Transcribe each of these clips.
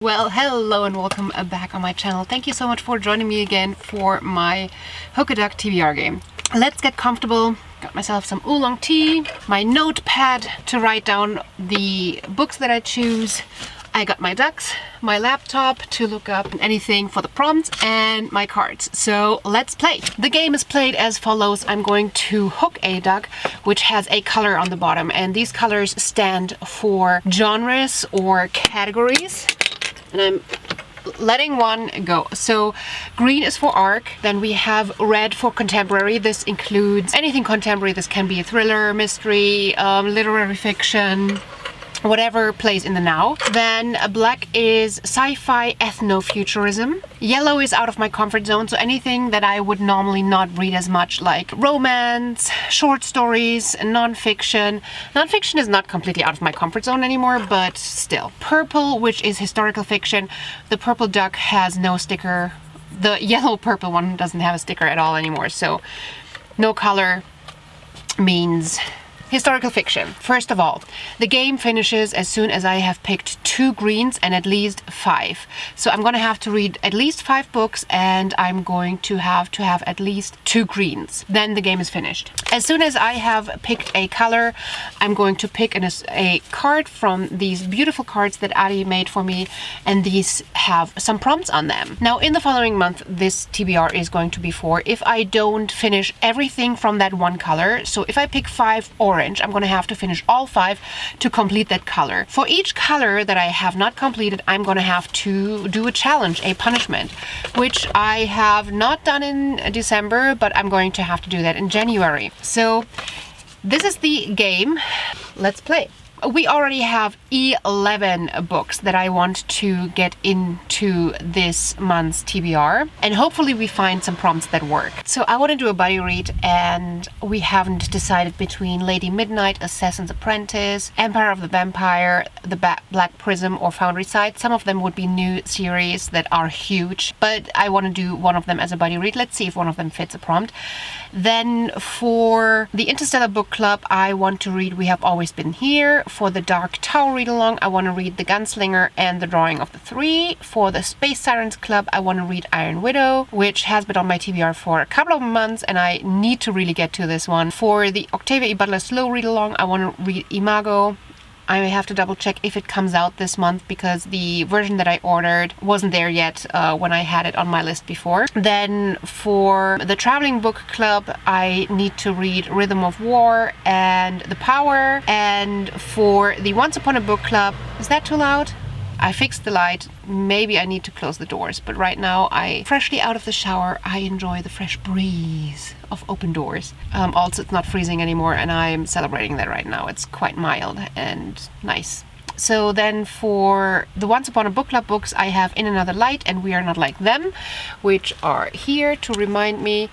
Well, hello and welcome back on my channel. Thank you so much for joining me again for my Hook-a-Duck TBR game. Let's get comfortable. Got myself some oolong tea, my notepad to write down the books that I choose. I got my ducks, my laptop to look up anything for the prompts, and my cards. So let's play. The game is played as follows. I'm going to hook a duck, which has a color on the bottom, and these colors stand for genres or categories. And I'm letting one go. So green is for arc, then we have red for contemporary. This includes anything contemporary. This can be a thriller, mystery, literary fiction, whatever plays in the now. Then black is sci-fi, ethno-futurism. Yellow is out of my comfort zone, so anything that I would normally not read as much, like romance, short stories, non-fiction. Non-fiction is not completely out of my comfort zone anymore, but still. Purple, which is historical fiction. The purple duck has no sticker. The yellow purple one doesn't have a sticker at all anymore, so no color means historical fiction. First of all, the game finishes as soon as I have picked 2 greens and at least 5. So I'm going to have to read at least 5 books, and I'm going to have at least 2 greens. Then the game is finished. As soon as I have picked a color, I'm going to pick a card from these beautiful cards that Adi made for me, and these have some prompts on them. Now, in the following month, this TBR is going to be for if I don't finish everything from that one color. So if I pick 5 orange, I'm going to have to finish all 5 to complete that color. For each color that I have not completed, I'm going to have to do a challenge, a punishment, which I have not done in December, but I'm going to have to do that in January. So this is the game. Let's play. We already have 11 books that I want to get into this month's TBR, and hopefully we find some prompts that work. So I want to do a buddy read, and we haven't decided between Lady Midnight, Assassin's Apprentice, Empire of the Vampire, The Black Prism, or Foundry Side. Some of them would be new series that are huge, but I want to do one of them as a buddy read. Let's see if one of them fits a prompt. Then for the Interstellar Book Club, I want to read We Have Always Been Here. For the Dark Tower read-along, I want to read The Gunslinger and The Drawing of the Three. For the Space Sirens Club, I want to read Iron Widow, which has been on my TBR for a couple of months, and I need to really get to this one. For the Octavia E. Butler Slow read-along, I want to read Imago. I may have to double check if it comes out this month, because the version that I ordered wasn't there yet when I had it on my list before. Then for the Traveling Book Club, I need to read Rhythm of War and The Power. And for the Once Upon a Book Club, is that too loud? I fixed the light. Maybe I need to close the doors, but right now, freshly out of the shower, I enjoy the fresh breeze of open doors. Also, it's not freezing anymore, and I'm celebrating that right now. It's quite mild and nice. So then for the Once Upon a Book Club books, I have In Another Light and We Are Not Like Them, which are here to remind me.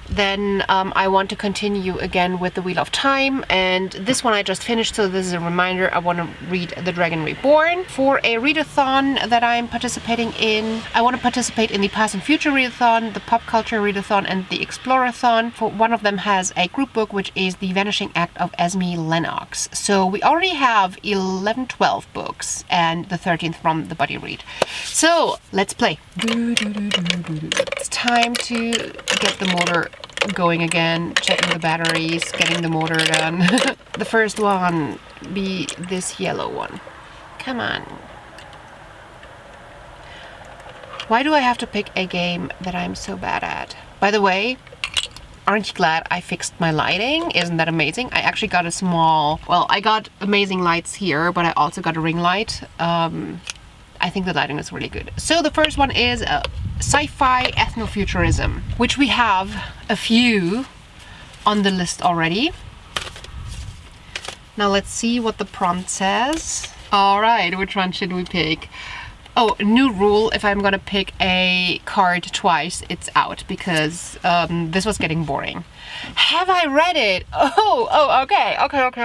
Then I want to continue again with The Wheel of Time, and this one I just finished, so this is a reminder. I want to read The Dragon Reborn. For a readathon that I'm participating in, I want to participate in the Past and Future readathon, the Pop Culture readathon, and the Explorathon. For one of them has a group book, which is The Vanishing Act of Esme Lennox. So we already have 12 books, and the 13th from the buddy read. So let's play. It's time to get the motor going again, checking the batteries, getting the motor done. The first one be this yellow one. Come on. Why do I have to pick a game that I'm so bad at? By the way, aren't you glad I fixed my lighting? Isn't that amazing? I actually got I got amazing lights here, but I also got a ring light. I think the lighting is really good. So the first one is sci-fi ethnofuturism, which we have a few on the list already. Now let's see what the prompt says. All right, which one should we pick? Oh, new rule, if I'm gonna pick a card twice, it's out, because this was getting boring. Have I read it?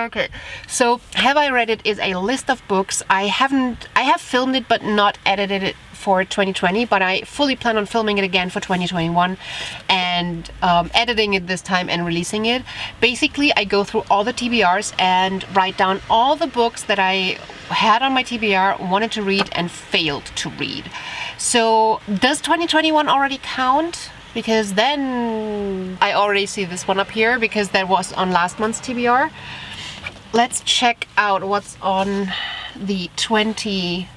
Okay. So, Have I Read It is a list of books. I have filmed it but not edited it for 2020, but I fully plan on filming it again for 2021. And and editing it this time and releasing it. Basically, I go through all the TBRs and write down all the books that I had on my TBR, wanted to read, and failed to read. So does 2021 already count? Because then I already see this one up here because that was on last month's TBR. Let's check out what's on the 2020.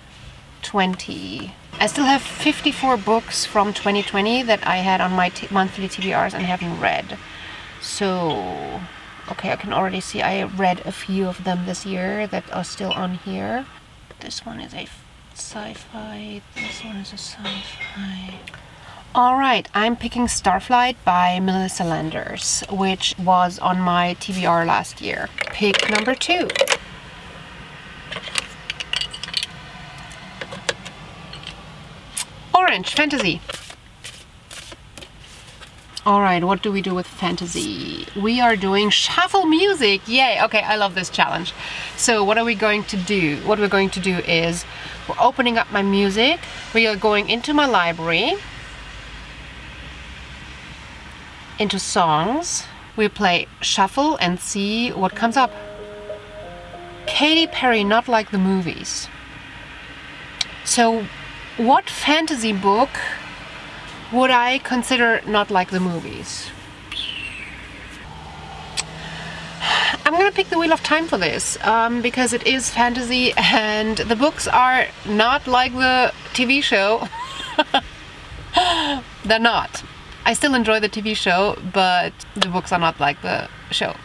I still have 54 books from 2020 that I had on my monthly TBRs and haven't read. So, okay, I can already see I read a few of them this year that are still on here. This one is a sci-fi, this one is a sci-fi. Alright, I'm picking Starflight by Melanie Sanders, which was on my TBR last year. Pick number 2. Orange, fantasy. Alright, what do we do with fantasy? We are doing shuffle music. Yay! Okay, I love this challenge. So what are we going to do? What we're going to do is we're opening up my music. We are going into my library, into songs. We play shuffle and see what comes up. Katy Perry, Not Like the Movies. So what fantasy book would I consider not like the movies? I'm gonna pick the Wheel of Time for this because it is fantasy and the books are not like the TV show. They're not. I still enjoy the TV show, but the books are not like the show.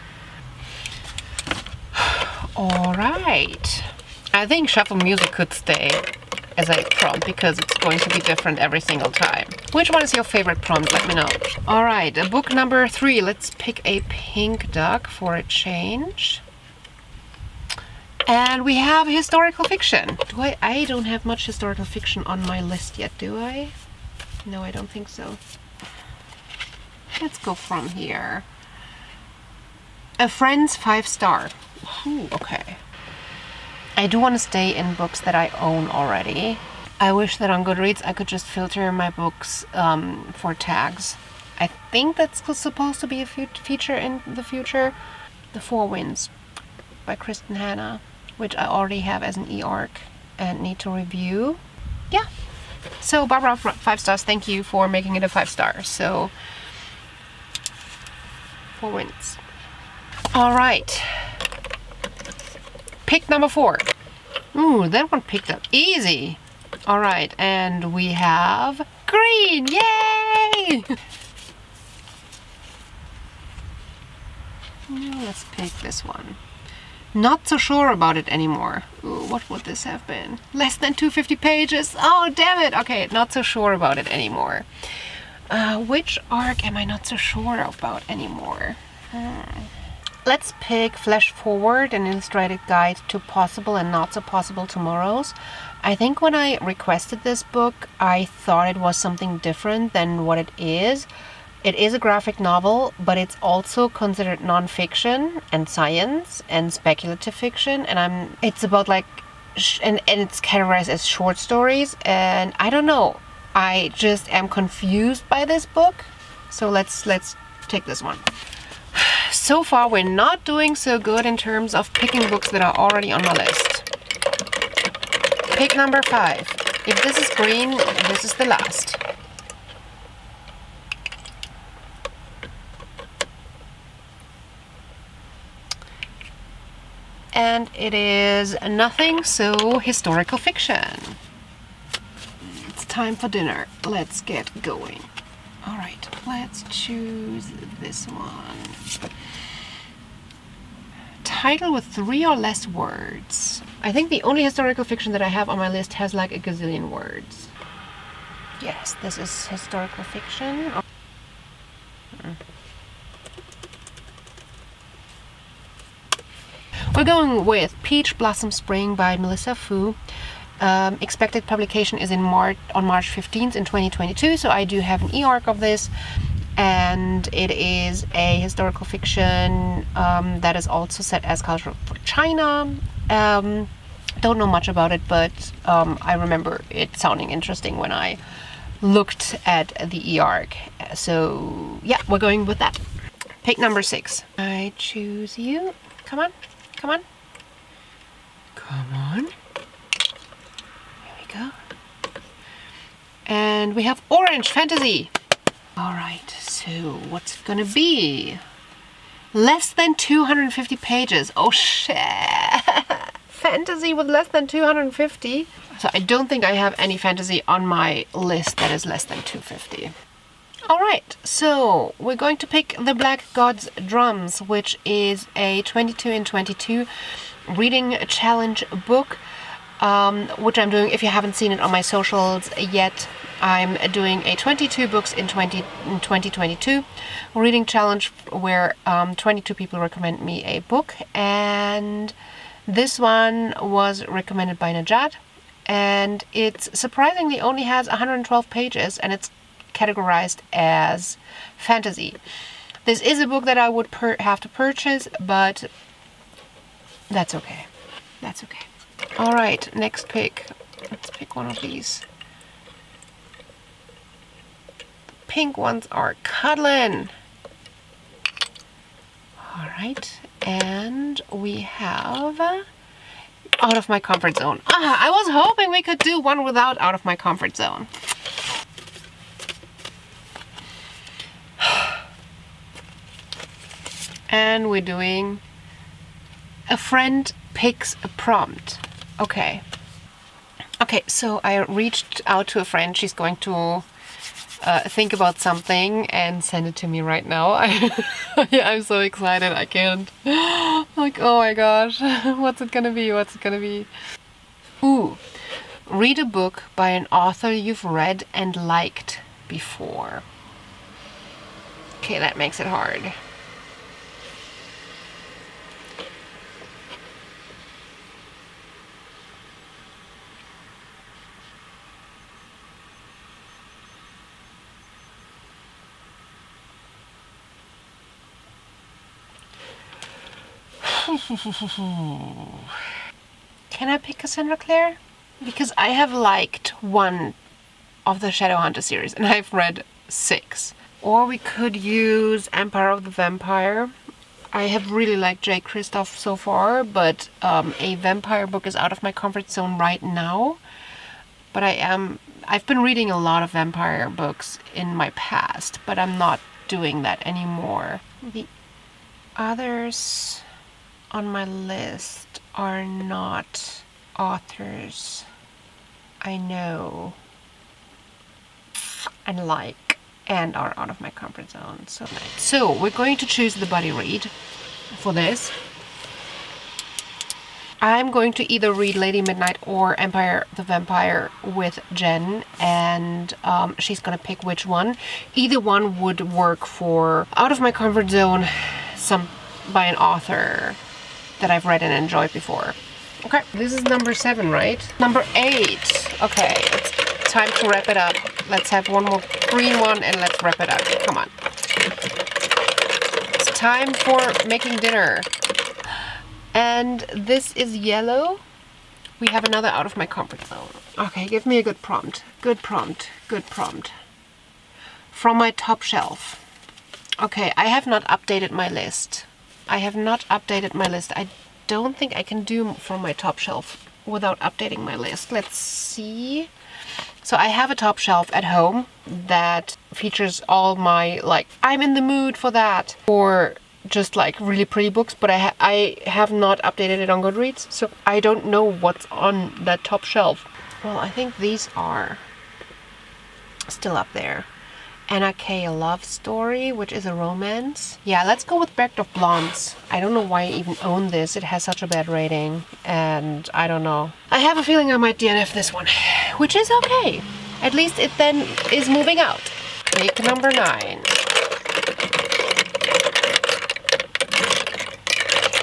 Alright. I think shuffle music could stay as a prompt because it's going to be different every single time. Which one is your favorite prompt? Let me know. Alright, book number 3. Let's pick a pink duck for a change. And we have historical fiction. I don't have much historical fiction on my list yet, do I? No, I don't think so. Let's go from here. A Friend's 5-star. Ooh, okay. I do want to stay in books that I own already. I wish that on Goodreads I could just filter my books for tags. I think that's supposed to be a feature in the future. The Four Winds by Kristen Hanna, which I already have as an e-arc and need to review. Yeah. So Barbara, 5 stars. Thank you for making it a 5-star. So Four Winds. All right. Pick number 4. Ooh, that one picked up easy. All right, and we have green. Yay! Now let's pick this one. Not so sure about it anymore. Ooh, what would this have been? Less than 250 pages. Oh, damn it. Okay, not so sure about it anymore. Which arc am I not so sure about anymore? Let's pick Flash Forward, an illustrated guide to possible and not so possible tomorrows. I think when I requested this book, I thought it was something different than what it is. It is a graphic novel, but it's also considered non-fiction and science and speculative fiction. And it's about like, and it's categorized as short stories. And I don't know, I just am confused by this book. So let's take this one. So far, we're not doing so good in terms of picking books that are already on my list. Pick number 5. If this is green, this is the last. And it is nothing so historical fiction. It's time for dinner. Let's get going. All right, let's choose this one. Title with 3 or less words. I think the only historical fiction that I have on my list has like a gazillion words. Yes, this is historical fiction. We're going with Peach Blossom Spring by Melissa Fu. Expected publication is on March 15th in 2022, so I do have an e-arc of this, and it is a historical fiction that is also set as culture for China. Don't know much about it, but I remember it sounding interesting when I looked at the e-arc. So yeah, we're going with that. Pick number 6. I choose you. Come on, come on. Come on. Here we go. And we have orange fantasy. All right, so what's it gonna be? Less than 250 pages. Oh shit. Fantasy with less than 250. So I don't think I have any fantasy on my list that is less than 250. All right, so we're going to pick The Black God's Drums, which is a 22 in 22 reading challenge book, which I'm doing. If you haven't seen it on my socials yet, I'm doing a 22 books in 2022 reading challenge where 22 people recommend me a book, and this one was recommended by Najat, and it surprisingly only has 112 pages, and it's categorized as fantasy. This is a book that I would have to purchase, but that's okay. That's okay. All right, next pick. Let's pick one of these. Pink ones are cuddling. All right, and we have Out of My Comfort Zone. I was hoping we could do one without Out of My Comfort Zone. And we're doing A Friend Picks a Prompt. Okay. Okay, so I reached out to a friend. She's going to think about something and send it to me right now. I'm so excited. I can't. Like, oh my gosh. What's it gonna be? What's it gonna be? Ooh. Read a book by an author you've read and liked before. Okay, that makes it hard. Can I pick Cassandra Clare? Because I have liked one of the Shadowhunter series and I've read 6. Or we could use Empire of the Vampire. I have really liked J. Kristoff so far, but a vampire book is out of my comfort zone right now. But I've been reading a lot of vampire books in my past, but I'm not doing that anymore. The others on my list are not authors I know and like and are out of my comfort zone. So we're going to choose the buddy read for this. I'm going to either read Lady Midnight or Empire the Vampire with Jen, and she's gonna pick which one. Either one would work for out of my comfort zone, some by an author that I've read and enjoyed before. Okay, this is number 7, right? Number 8. Okay, it's time to wrap it up. Let's have one more green one and let's wrap it up. Come on. It's time for making dinner. And this is yellow. We have another out of my comfort zone. Okay, give me a good prompt. Good prompt. Good prompt. From my top shelf. Okay, I have not updated my list. I don't think I can do from my top shelf without updating my list. Let's see. So I have a top shelf at home that features all my, like, I'm in the mood for that, or just like really pretty books, but I have not updated it on Goodreads, so I don't know what's on that top shelf. Well, I think these are still up there. Anna K. A Love Story, which is a romance. Yeah, let's go with Bergdorf Blondes. I don't know why I even own this. It has such a bad rating, and I don't know. I have a feeling I might DNF this one, which is okay. At least it then is moving out. Pick number 9.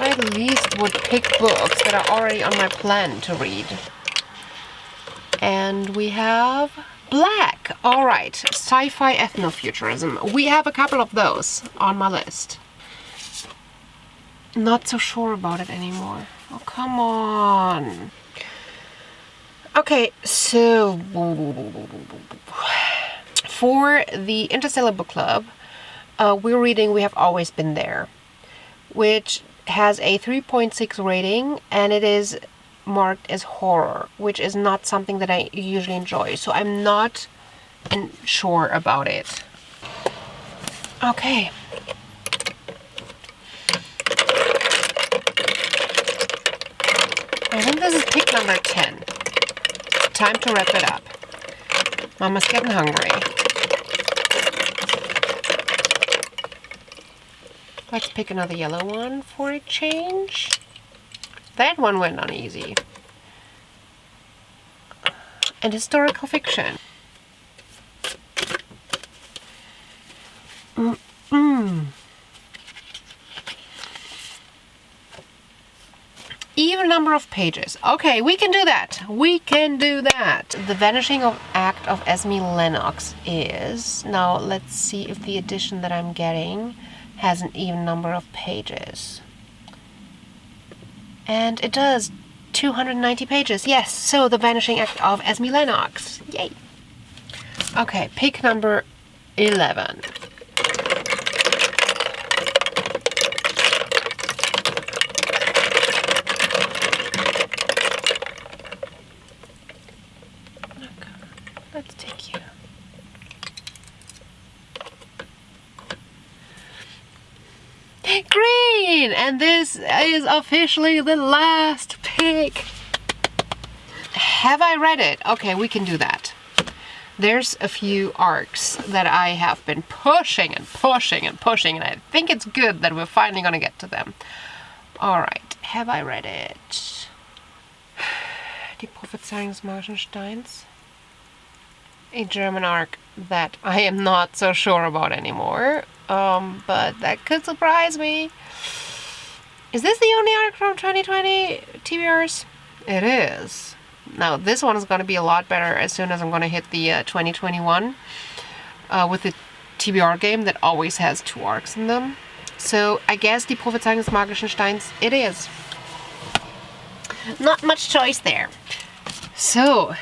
I at least would pick books that are already on my plan to read. And we have Black. All right, sci-fi ethnofuturism. We have a couple of those on my list. Not so sure about it anymore. Oh, come on. Okay, so For the Interstellar Book Club, we're reading We Have Always Been There, which has a 3.6 rating, and it is marked as horror, which is not something that I usually enjoy, so I'm not sure about it. Okay. I think this is pick number 10. Time to wrap it up. Mama's getting hungry. Let's pick another yellow one for a change. That one went on easy. And historical fiction. Even number of pages. Okay, we can do that. We can do that. The Vanishing Act of Esme Lennox is... Now, let's see if the edition that I'm getting has an even number of pages. And it does. 290 pages. Yes, so The Vanishing Act of Esme Lennox. Yay. Okay, pick number 11. Let's take you. Green! And this is officially the last pick. Have I read it? Okay, we can do that. There's a few arcs that I have been pushing and pushing and pushing, and I think it's good that we're finally gonna get to them. Alright, have I read it? Die Prophezeiung des Marschensteins. A German arc that I am not so sure about anymore, but that could surprise me. Is this the only arc from 2020 TBRs? It is. Now this one is going to be a lot better as soon as I'm going to hit the 2021 with the TBR game that always has 2 arcs in them. So I guess Die Prophezeiung des Magischen Steins it is. Not much choice there. So,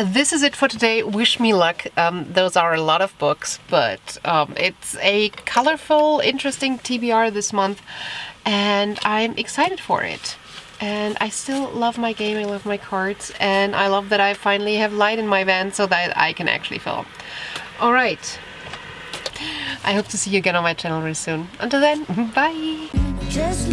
this is it for today. Wish me luck. Those are a lot of books, but it's a colorful, interesting TBR this month, and I'm excited for it. And I still love my game, I love my cards, and I love that I finally have light in my van so that I can actually film. Alright. I hope to see you again on my channel very soon. Until then, bye! Just